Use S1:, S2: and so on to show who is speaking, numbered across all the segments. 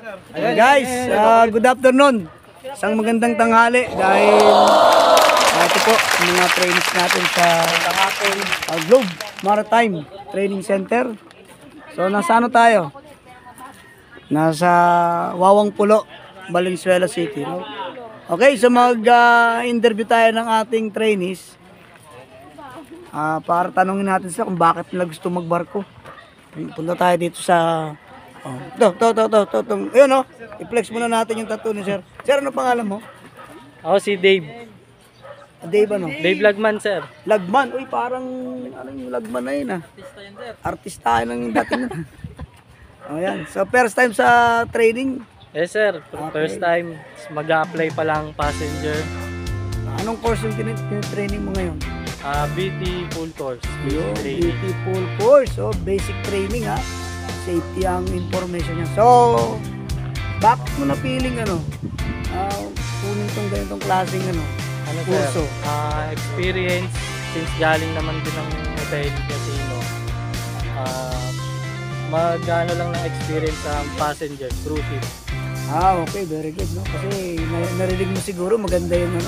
S1: Ayan guys, good afternoon. Isang magandang tanghali dahil ito po mga trainings natin sa Globe Maritime Training Center. So nasa ano tayo? Nasa Wawang Pulo, Valenzuela City. No? Okay, so mag-interview tayo ng ating trainees para tanungin natin sila kung bakit nila gusto magbarko. Punta tayo dito sa ayun i-flex muna natin yung tattoo ni sir. Sir, ano pangalan mo?
S2: Ako si Dave.
S1: Dave ano?
S2: Dave Lagman, sir.
S1: Lagman. Uy, parang ano yung Lagman na yun Artista lang yung dating na. Ayan. So, first time sa training?
S2: Yes, sir.
S1: Okay.
S2: First time. Mag-a-apply pa lang passenger.
S1: Anong course yung training mo ngayon?
S2: BT full course.
S1: Yun,
S2: Training.
S1: beautiful course. So, basic training safety ang information niya. So, bakit mo napiling kunin tong ganitong klaseng
S2: Ano,
S1: kurso?
S2: sir? Experience. Since galing naman din ng hotel casino. Mag-ano lang ng experience sa passenger cruise ship.
S1: Okay, very good, no? Kasi narinig mo siguro maganda yung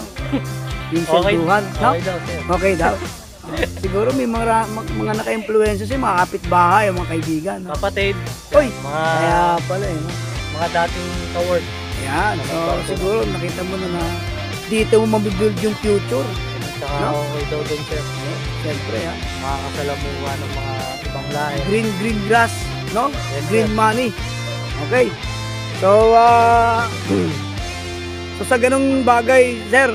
S1: yung
S2: Okay.
S1: senduhan, no?
S2: Okay daw, sir.
S1: Okay daw. Siguro may mga naka-influencer siya, mga kapitbahay, mga kaibigan. No?
S2: Kapatid.
S1: Uy!
S2: Mga,
S1: Kaya pala no?
S2: mga dating ka-work.
S1: Yan. So, siguro nakita mo na dito mo mabibuild yung future.
S2: Saka
S1: No?
S2: okay daw dun, sir.
S1: Siyempre,
S2: Makakasalamuha ng mga ibang lahi.
S1: Green grass, no?
S2: Yes,
S1: Green
S2: sir.
S1: money. Okay. So, so sa ganung bagay, sir,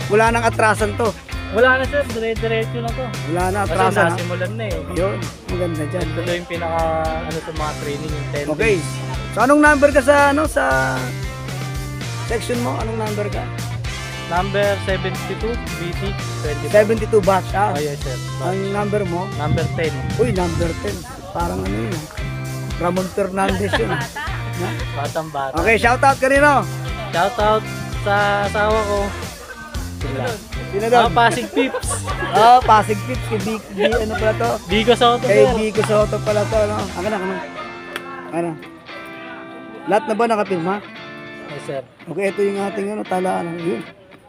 S1: wala nang atrasan to.
S2: Wala na, sir. Dire-diretso na to.
S1: Wala na
S2: Kasi
S1: atrasan.
S2: nasimulan na eh.
S1: Yun, maganda dyan.
S2: Ito yung pinaka, sa mga training yung 10
S1: Okay.
S2: days.
S1: So anong number ka sa sa section mo? Anong number ka?
S2: Number 72, BT
S1: 72
S2: 25.
S1: batch.
S2: Oh, yes, sir.
S1: Ang number mo?
S2: Number 10.
S1: Uy, number 10. Parang ano yun. Ramon Fernandez yun.
S2: Batang bata.
S1: Okay, shoutout kanino?
S2: Shoutout sa asawa ko. Sila.
S1: Sino doon?
S2: Pasig Pips.
S1: Pasig Pips. Ano pala to?
S2: Bigo Soto,
S1: Kay
S2: sir.
S1: Vico Soto pala to. No? Ano? Lahat na ba nakapirma?
S2: Yes, sir.
S1: Okay, ito yung ating talaan. Yun.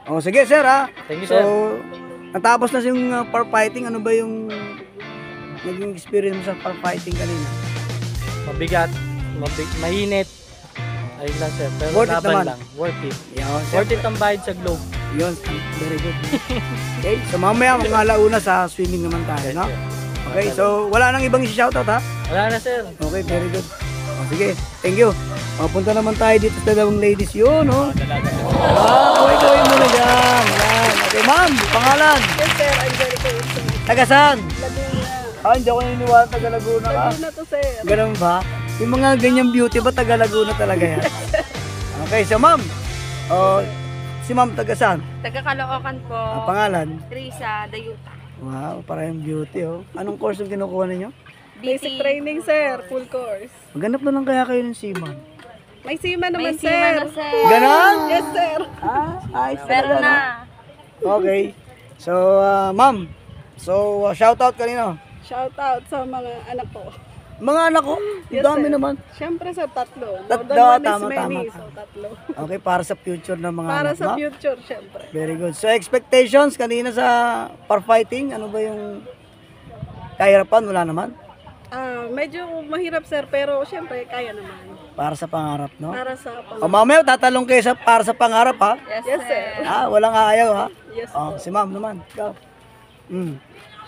S1: O, sige sir
S2: Thank you,
S1: So,
S2: sir.
S1: natapos na yung firefighting. Ano ba yung naging experience mo sa firefighting kanina?
S2: Mabigat. Mainit. Ayun lang, sir. Pero
S1: Worth it
S2: laban
S1: naman.
S2: lang. Worth it.
S1: Yun,
S2: Worth it ang bayad sa Globe.
S1: Yun, very good. Okay, so mamaya mga alauna sa swimming naman tayo,
S2: Yes,
S1: no?
S2: sir.
S1: Okay, so wala nang ibang isi-shoutout ha?
S2: Wala na, sir.
S1: Okay, very good. O, sige, thank you. Punta naman tayo dito sa dalawang ladies yun, no? Kaway muna dyan. Yan. Okay, ma'am, pangalan?
S3: Yes, sir. Angelica Wilson.
S1: Taga saan?
S3: Laguna.
S1: Hindi ako naniniwala taga Laguna ka.
S3: Laguna to, sir.
S1: Ganun ba? Yung mga ganyang beauty ba taga Laguna talaga yan? Okay, so ma'am, si ma'am taga saan?
S4: Taga Caloocan po.
S1: Ang pangalan?
S4: Teresa Dayuta.
S1: Wow, parang beauty Anong course yung kinukuha ninyo?
S3: Basic training, sir. Full course.
S1: Maghanap na lang kaya kayo ng seaman.
S3: May SEMA naman,
S4: May SEMA
S3: sir.
S4: na, sir.
S1: Ganon?
S3: Yes, sir.
S1: Ayos
S4: Pero
S1: talaga,
S4: na.
S1: no? Okay. So, ma'am. So, shoutout kanino?
S3: Shout out sa mga anak ko.
S1: Mga anak ko,
S3: Yes,
S1: dami
S3: sir.
S1: naman.
S3: Siyempre sa tatlo. More
S1: Tatlo,
S3: than one is
S1: tama,
S3: many.
S1: tama.
S3: So, tatlo.
S1: Okay, para sa future ng mga
S3: Para
S1: anak,
S3: sa
S1: no?
S3: future, siyempre.
S1: Very good. So, expectations kanina sa firefighting, ano ba yung kahirapan? Wala naman?
S3: Medyo mahirap, sir, pero siyempre kaya naman.
S1: Para sa pangarap, no?
S3: Para sa
S1: O, mamaya tatalong kayo para sa pangarap, ha?
S3: Yes, sir.
S1: Walang ayaw, ha?
S3: Yes,
S1: Si ma'am naman. Ikaw.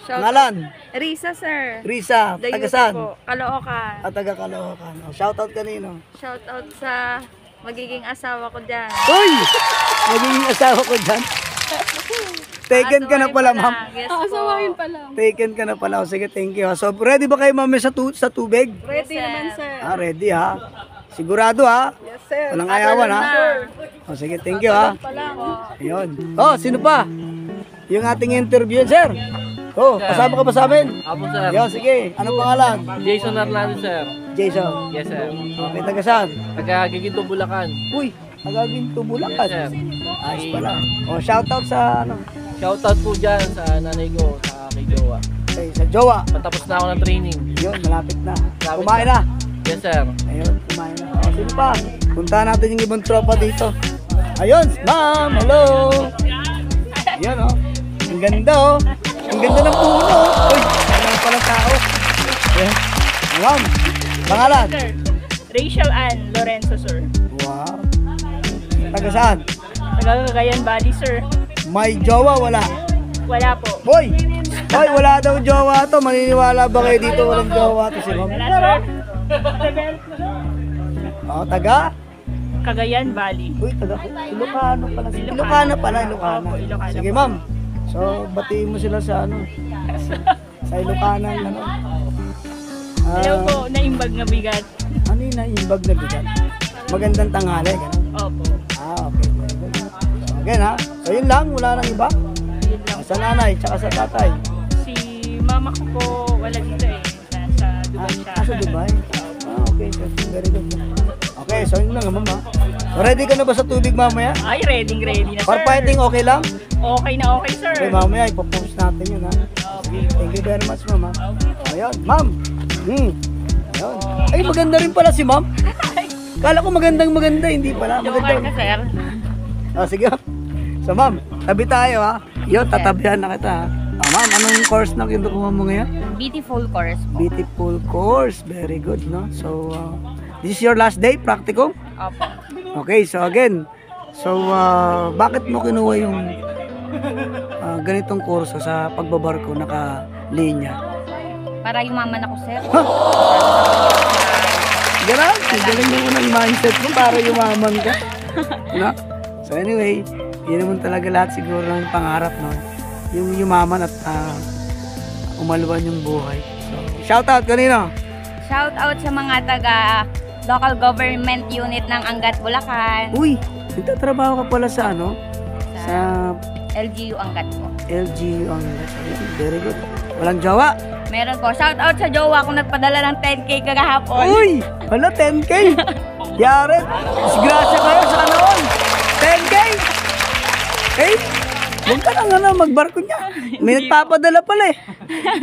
S4: Shout
S1: Pangalan?
S4: Risa, sir.
S1: Risa. Taga
S4: Dayuta
S1: saan?
S4: po. Caloocan.
S1: Taga Caloocan. Shoutout kanino?
S4: Shout out sa magiging asawa ko dyan.
S1: Uy! Magiging asawa ko dyan. Taken ka na pala, ma'am.
S4: Yes po.
S3: Asawahin pa lang.
S1: Taken ka na pala. O, sige, thank you. So, ready ba kayo, ma'am, sa tubig?
S3: Ready
S4: Yes, sir.
S3: naman, sir.
S1: Ready, ha? Sigurado, ha?
S3: Yes, sir.
S1: Walang ayawan, ha?
S3: Sure.
S1: O, sige, thank you, ha?
S3: Pa lang.
S1: Ayun. Sino pa? Yung ating interview, sir. Kasama ka ba sa amin?
S2: Apo, sir.
S1: Ayun, sige. Anong pangalan?
S2: Jason Hernandez, sir.
S1: Jason.
S2: Yes, sir.
S1: Okay, taga saan?
S2: Taga Giginto, Bulacan.
S1: Uy, agaging tubulakan.
S2: Yes, sir.
S1: Ayos pala. Shoutout sa,
S2: Shoutout po dyan sa nanay ko, sa kay Jowa.
S1: sa jowa.
S2: Patapos na ako ng training.
S1: Yun, malapit na.
S2: Malapit
S1: Kumain na.
S2: Yes, sir.
S1: Ayun, kumain na. O, sino pa? Puntahan natin yung ibang tropa dito. Ayun, ma'am, hello. Ayan, oh. Ang ganda, oh. Ang ganda ng puno, oh. Uy, ano pala tao. Ayan. Ma'am, pangalan?
S5: Sir, Rachel Ann Lorenzo, sir.
S1: Wow. Taga saan?
S5: Taga Cagayan Valley, sir.
S1: May jowa, wala?
S5: Wala po.
S1: Hoy! Hoy, wala daw jowa to. Maniniwala ba kayo dito walang jowa to si ma'am?
S5: Wala, sir.
S1: Oh, taga?
S5: Cagayan Valley.
S1: Uy, taga Ilocano pala. Ilocano pala, Ilocano.
S5: Opo, Ilocano.
S1: Sige, ma'am. So, batiin mo sila sa ano? Sa Ilocano, ano?
S5: Hello po, naimbag na bigat.
S1: Ano yun na imbag na bigat? Magandang tanghali, gano'n?
S5: Opo.
S1: Okay. So, again, ha? So, yun lang. Wala nang iba?
S5: Yun lang.
S1: Sa nanay, tsaka sa tatay.
S5: Si mama ko po, wala dito eh. Nasa Dubai siya.
S1: Sa Dubai? Okay. So, very good. Okay, so yun lang, ma'am, ha? So, ready ka na ba sa tubig mamaya?
S5: Ay, ready na, sir.
S1: For fighting, okay lang?
S5: Okay na, okay, sir.
S1: Okay, mamaya, ipopost natin yun, ha?
S5: Okay.
S1: Thank you very much, ma'am, ha? Ayun, ma'am. Ayun. Ay, maganda rin pala si ma'am. Kala ko maganda, hindi pala.
S4: Joker ka,
S1: Maganda.
S4: sir.
S1: Sige. So, ma'am, tabi tayo, ha? Yun, tatabihan na kita, ha? Ma'am, anong course na kinukuha mo ngayon?
S4: Beautiful course po.
S1: Beautiful course. Very good, no? So, this is your last day, practicum?
S4: Opo.
S1: Okay, so again, bakit mo kinuha yung ganitong kurso sa pagbabarko naka-linya?
S4: Para yumaman ako, sir.
S1: Ganun, galing mo ng mindset mo para yumaman ka. No? So anyway, yun naman talaga lahat siguro ng pangarap, no? Yung yumaman at umalwan yung buhay. So, shout out kanino?
S4: Shout out sa mga taga local government unit ng Angat, Bulacan.
S1: Uy, nagtatrabaho ka pala sa ano? Sa
S4: LGU Angat po.
S1: LGU ang very good. Walang jowa?
S4: Meron po. Shout out sa jowa kung nagpadala ng 10K kagahapon.
S1: Uy! Hala, 10K! Yari! Disgrasya kayo, sana all! 10K! Eh, huwag ka lang magbarko niya. May nagpapadala pala eh.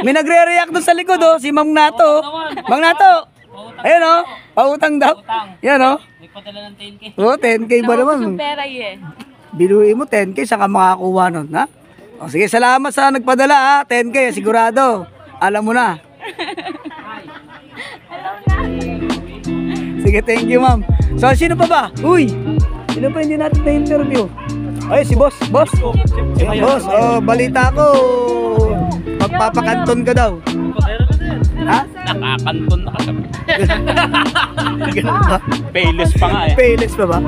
S1: May nagre-react doon sa likod, oh, si Mang Nato. Mang Nato! Ayun, oh, pautang daw. Yan, oh.
S2: Nagpadala ng 10K.
S1: Oh, 10K ba naman?
S4: Pera eh.
S1: Binuhin mo 10K, saan ka makakuha nun, ha? O, sige, salamat sa nagpadala, ha? 10K, sigurado. Alam mo na. Sige, thank you, ma'am. So, sino pa ba? Uy! Sino pa hindi natin na-interview? Ay, si boss. Boss. Boss, balita ko. Magpapakanton ka daw. Ha?
S2: Nakakanton na ka.
S1: Ganun ba?
S2: Payless pa nga eh.
S1: Payless pa ba?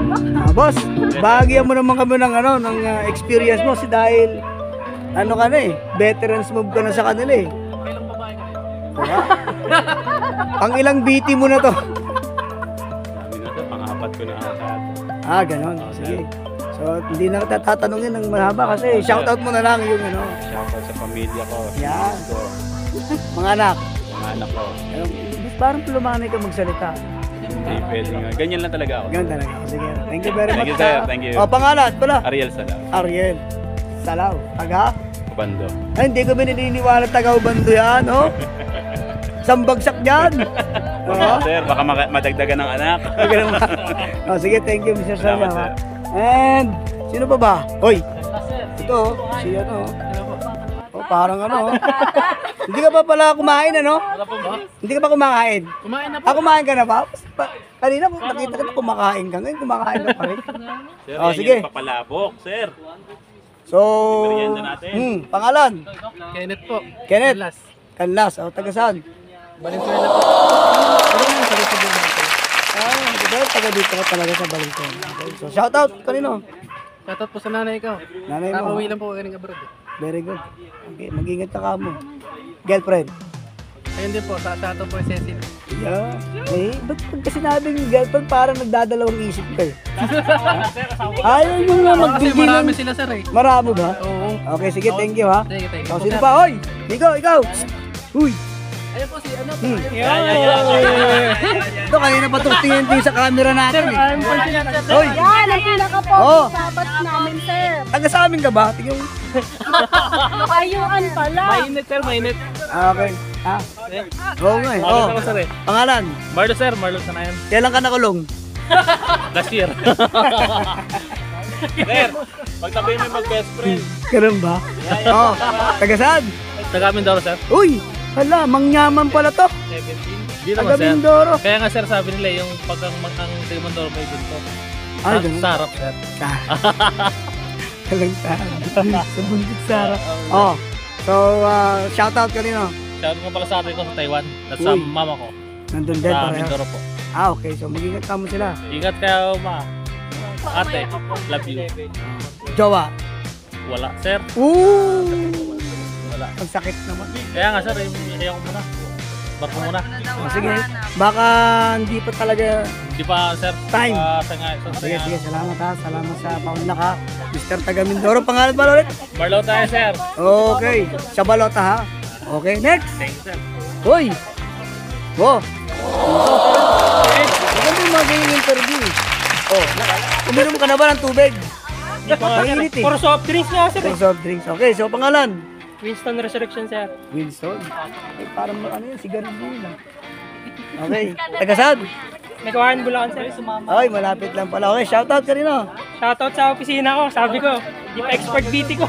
S1: Boss, bahagyan mo naman kami ng experience mo dahil ano ka na eh, veterans move ka na sa kanila eh. Diba? Ang ilang BT mo na to?
S2: Sabi na to, pang-apat ko na ata.
S1: Ganon. Sige. So, hindi na kita tatanungin ng mahaba kasi shoutout mo na lang yung
S2: Shoutout sa pamilya ko.
S1: Yan.
S2: Ko,
S1: mga anak.
S2: mga anak ko.
S1: Parang tulumanay ka magsalita.
S2: Hindi pwede nga. Ganyan lang talaga ako.
S1: Ganun talaga. Sige. Thank you very
S2: Thank
S1: much.
S2: you, sir. Thank you.
S1: O, pangalan pala?
S2: Ariel Sala.
S1: Ariel. Salaw. Taga?
S2: Bando.
S1: Ay, hindi ko bininiwala taga Ubando yan, oh. Isang bagsak dyan. Oo.
S2: Sir, baka madagdagan ng anak.
S1: Ganun ba? Oh, sige, thank you, Mr.
S2: Salamat,
S1: Salya.
S2: sir.
S1: And, sino pa ba? Hoy, ito, si ano. Oh, parang ano. Hindi ka pa pala kumain, ano? Hindi ka pa kumakain? Kumain na po. Kumain ka na ba? Kanina, nakita ka kumakain ka. Ngayon, kumakain ka pa rin.
S2: Sir,
S1: Oh,
S2: yan
S1: sige.
S2: yung papalabok, sir.
S1: So,
S2: Merienda natin.
S1: pangalan?
S6: Kenneth po.
S1: Kenneth?
S6: Canlas.
S1: Canlas. O, taga saan?
S6: Valenzuela po. Pero yung sa Rizal natin.
S1: Diba? Taga dito ka talaga sa Valenzuela. Okay. So, shoutout kanino?
S6: Shoutout po sa nanay ko.
S1: Nanay mo.
S6: Kakauwi lang po galing abroad.
S1: Very good. Okay, mag-ingat ka mo. Girlfriend.
S6: Ayun din po, shoutout po kay Cecil.
S1: Yeah. Eh, ba't pagka sinabing girlfriend parang nagdadalawang isip ka eh? Ayaw mo nga
S6: Kasi
S1: magbigay
S6: marami
S1: ng...
S6: sila sir eh.
S1: Marami ba?
S6: Oo.
S1: Okay, sige, thank you ha.
S6: Thank you.
S1: O, sino pa? Hoy! Ikaw! Uy!
S6: Ayun po si ano po.
S1: Ito, kanina pa itong tingin sa camera natin eh. Hoy!
S3: Yan, ang pinaka-pogi
S1: Oh.
S3: sabat namin, sir.
S1: Taga sa amin ka ba? Tingin mo.
S3: Ayuan pala.
S6: Mainit sir, mainit.
S1: Okay. Ha? Oo nga eh. Oh.
S2: Ako sir eh.
S1: Pangalan?
S2: Marlo sir, Marlo Sanayan.
S1: Kailan ka nakulong?
S2: Last year. Sir, pagtabi mo mag-best friend.
S1: Ganun ba? Oo. Taga saan?
S2: Taga Mindoro sir.
S1: Uy! Hala, mangyaman pala to.
S2: 17. Di
S1: Taga
S2: naman sir.
S1: Mindoro.
S2: Kaya nga sir, sabi nila yung pag ang taga Mindoro may bunto.
S1: Ay, ganun.
S2: Sa harap sir.
S1: Kalagtaan. Sa bundit Sara. Oh. So, shoutout kanino?
S2: Shout ko pala sa atin ko sa Taiwan. At sa
S1: Uy.
S2: mama ko.
S1: Nandun din
S2: Sa
S1: pareho.
S2: Mindoro po.
S1: Okay. So, mag-ingat ka mo sila.
S2: Ingat kayo ma. Ate, love you.
S1: Jowa.
S2: Wala sir.
S1: Ooh!
S2: Wala.
S1: Ang sakit naman.
S2: Kaya nga sir, ayaw ko muna. Barko muna.
S1: Oh, sige. Baka hindi pa talaga.
S2: Di pa sir.
S1: Time. Sige, sige. Salamat ha. Salamat sa paunla ka. Mr. Taga Mindoro. Pangalan ba ulit?
S2: Marlo tayo sir.
S1: Okay. Sa balota ha. Okay, next.
S2: Thank you sir.
S1: Hoy! Wo! Maganda yung mga ganyan interview. Oh, uminom ka na ba ng tubig? Mainit eh.
S5: Puro soft drinks nga sir.
S1: Puro soft drinks. Okay, so pangalan?
S5: Winston Resurrection sir.
S1: Wilson. Eh, parang ano yun, sigarilyo yun ah. Okay, taga saan?
S5: Nagawain Bulacan sir.
S1: Okay, malapit lang pala. Okay, shoutout ka rin oh.
S5: Shoutout sa opisina ko. Sabi ko, yung expert BT ko.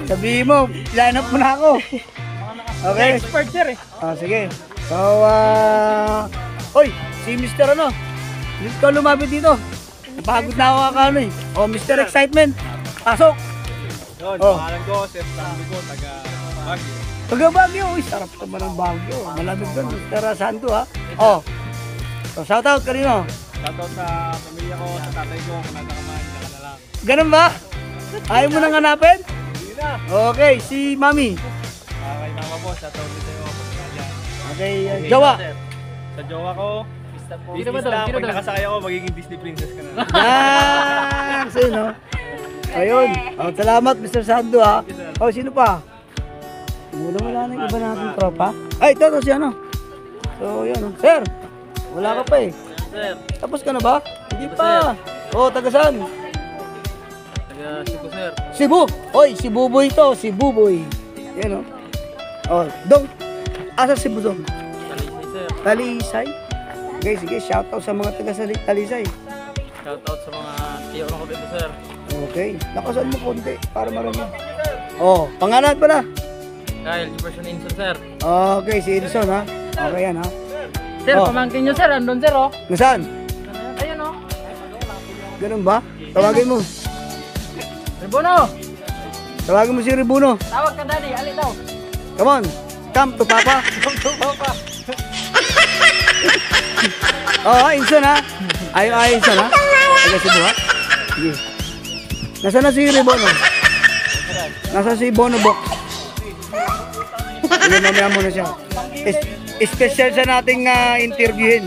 S1: Sabihin mo, line up mo na ako. Okay.
S5: Expert sir eh.
S1: Ah, sige. So, oy, si Mr. ano? Hindi ka lumapit dito. Napagod na ako kakano eh. Oh, Mr. Excitement. Pasok. Oh.
S2: Pangalan ko, Sir Sando ko, taga Baguio.
S1: Taga Baguio. Uy, sarap naman ng Baguio. Malamig doon, Mr. Santo ha. Oh. So, shoutout ka rin oh.
S2: Shoutout sa pamilya ko, sa tatay ko, kung nasa kamahan, saka na lang.
S1: Ganun ba? Ayaw mo nang hanapin?
S2: Hindi na.
S1: Okay, si Mami.
S2: Kay mama po, shoutout din sa'yo.
S1: Okay, Jawa.
S2: Sa jowa ko, Disney lang. Pag nakasakay ako, magiging Disney princess ka na.
S1: Yan! So, no? Ayun. Oh, salamat, Mr. Sando ha. Oh, sino pa? Wala na yung iba natin tropa. Ay, ito si ano. So, yun. Oh. Sir, wala ka pa eh.
S2: Sir,
S1: Tapos ka na ba? Hindi pa. Oh, taga saan?
S2: taga Cebu sir.
S1: Cebu. Oy, si Buboy to. Si Buboy. Yan oh. Oh, dong. Asa Cebu dong?
S2: Talisay sir.
S1: Talisay. Okay, sige. Shoutout sa mga taga Talisay.
S2: Shoutout sa mga tiyo ko dito sir.
S1: Okay. Lakasan mo konti para marami. Oh, pangalan pala.
S2: Kyle, Jefferson Inson sir.
S1: Okay, si Edison ha. Okay yan ha.
S5: Sir,
S1: Oh.
S5: pamangkin nyo sir. Andun sir oh.
S1: Nasaan?
S5: Ayun oh.
S1: Ganun ba? Tawagin mo.
S5: Ribono,
S1: Tawagin mo si Ribuno.
S5: tawag ka daddy. Ali daw.
S1: Come on. Come to Papa. Oh, Edison ha. Ay, Edison ha. Taga Cebu ha. Sige. Nasaan na si Ribono? Nasa si Bono Box. Hindi, mamaya muna siya. Special siya nating interviewin.